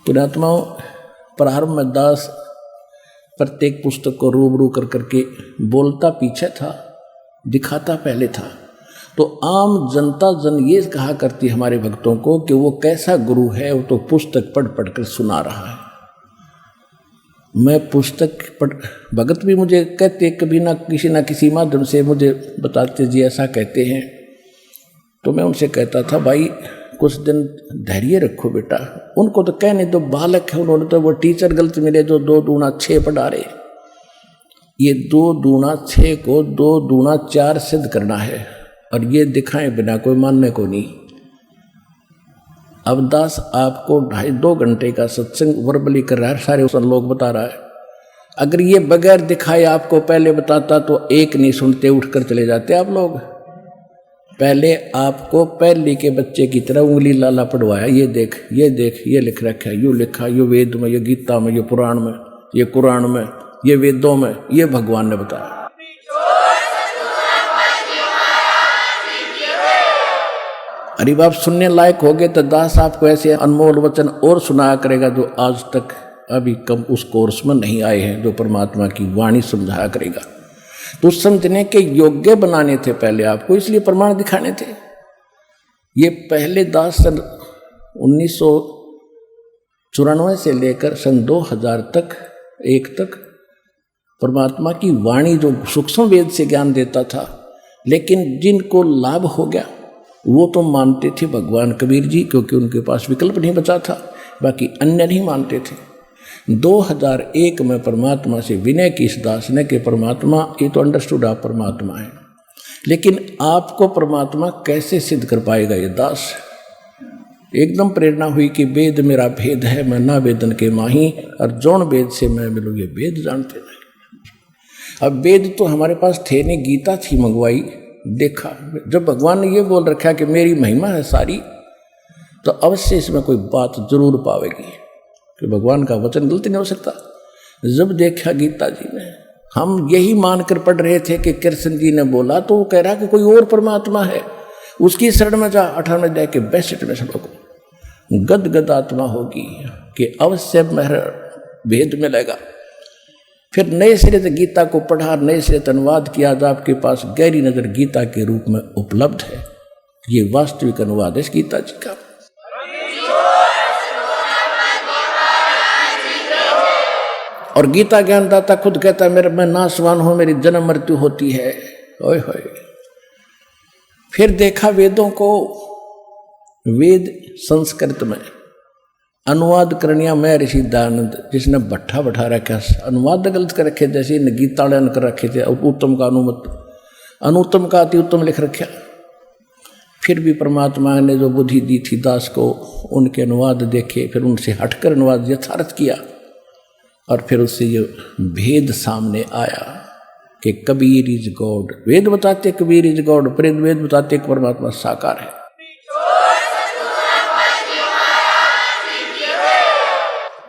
पुण्यात्माओं, प्रारंभ में दास प्रत्येक पुस्तक को रूबरू कर करके बोलता पीछे था, दिखाता पहले था। तो आम जनता जन ये कहा करती हमारे भक्तों को कि वो कैसा गुरु है, वो तो पुस्तक पढ़ पढ़ कर सुना रहा है। मैं पुस्तक पढ़, भगत भी मुझे कहते कभी ना किसी माध्यम से मुझे बताते जी ऐसा कहते हैं, तो मैं उनसे कहता था भाई कुछ दिन धैर्य रखो बेटा, उनको तो कहने दो, बालक है, उन्होंने तो वो टीचर गलत मिले जो 2 दूना 6 पढ़ा रहे। ये 2 दूना 6 को 2 दूना 4 सिद्ध करना है, और ये दिखाए बिना कोई मानने को नहीं। अब दास आपको 2.5-2 घंटे का सत्संग वर्बली कर रहा है, सारे लोग बता रहा है। अगर ये बगैर दिखाए आपको पहले बताता तो एक नहीं सुनते, उठकर चले जाते आप लोग। पहले आपको पहले के बच्चे की तरह उंगली लाला पढ़वाया, ये देख ये लिख रखा है, यूँ लिखा, ये वेद में, ये गीता में, ये पुराण में, ये कुरान में, ये वेदों में, ये भगवान ने बताया। अरे बाप सुनने लायक हो गए तो दास आपको ऐसे अनमोल वचन और सुनाया करेगा जो आज तक अभी कम उस कोर्स में नहीं आए हैं, जो परमात्मा की वाणी समझाया करेगा। तो समझने के योग्य बनाने थे पहले आपको, इसलिए प्रमाण दिखाने थे। ये पहले दास सन 1994 से लेकर सन 2000 तक परमात्मा की वाणी जो सूक्ष्म वेद से ज्ञान देता था, लेकिन जिनको लाभ हो गया वो तो मानते थे भगवान कबीर जी, क्योंकि उनके पास विकल्प नहीं बचा था, बाकी अन्य नहीं मानते थे। 2001 में परमात्मा से विनय की इस दास ने कि परमात्मा, ये तो अंडरस्टूड आप परमात्मा है, लेकिन आपको परमात्मा कैसे सिद्ध कर पाएगा ये दास। एकदम प्रेरणा हुई कि वेद मेरा भेद है, मैं ना वेदन के माही, और जौन वेद से मैं मिलूँ ये वेद जानते नहीं। अब वेद तो हमारे पास थे नहीं, गीता थी मंगवाई, देखा। जब भगवान ने ये बोल रखा कि मेरी महिमा है सारी, तो अवश्य इसमें कोई बात जरूर पावेगी कि भगवान का वचन गलती नहीं हो सकता। जब देखा गीता जी में, हम यही मानकर पढ़ रहे थे कि कृष्ण जी ने बोला, तो वो कह रहा कि कोई और परमात्मा है, उसकी शरण में जा। 18 अध्याय के 62 में श्लोक, गद गद आत्मा होगी कि अवश्य मेरा भेद मिलेगा। फिर नए सिरे से गीता को पढ़ा, नए सिरे से अनुवाद किया, आज आपके पास गहरी नजर गीता के रूप में उपलब्ध है। ये वास्तविक अनुवाद है इस गीता जी का। और गीता ज्ञानदाता खुद कहता है मेरा मैं नाशवान हूं, मेरी जन्म मृत्यु होती है। ओए होए। फिर देखा वेदों को, वेद संस्कृत में अनुवाद करनिया मैं ऋषि दयानंद, जिसने भट्ठा बैठा रखा, अनुवाद गलत कर रखे, जैसे गीता कर रखे थे, उत्तम का अनुत्तम का अति उत्तम लिख रखा। फिर भी परमात्मा ने जो बुद्धि दी थी दास को, उनके अनुवाद देखे, फिर उनसे हटकर अनुवाद यथार्थ किया, और फिर उससे ये भेद सामने आया कि कबीर इज गॉड। वेद बताते कबीर इज गॉड, वेद बताते परमात्मा साकार है।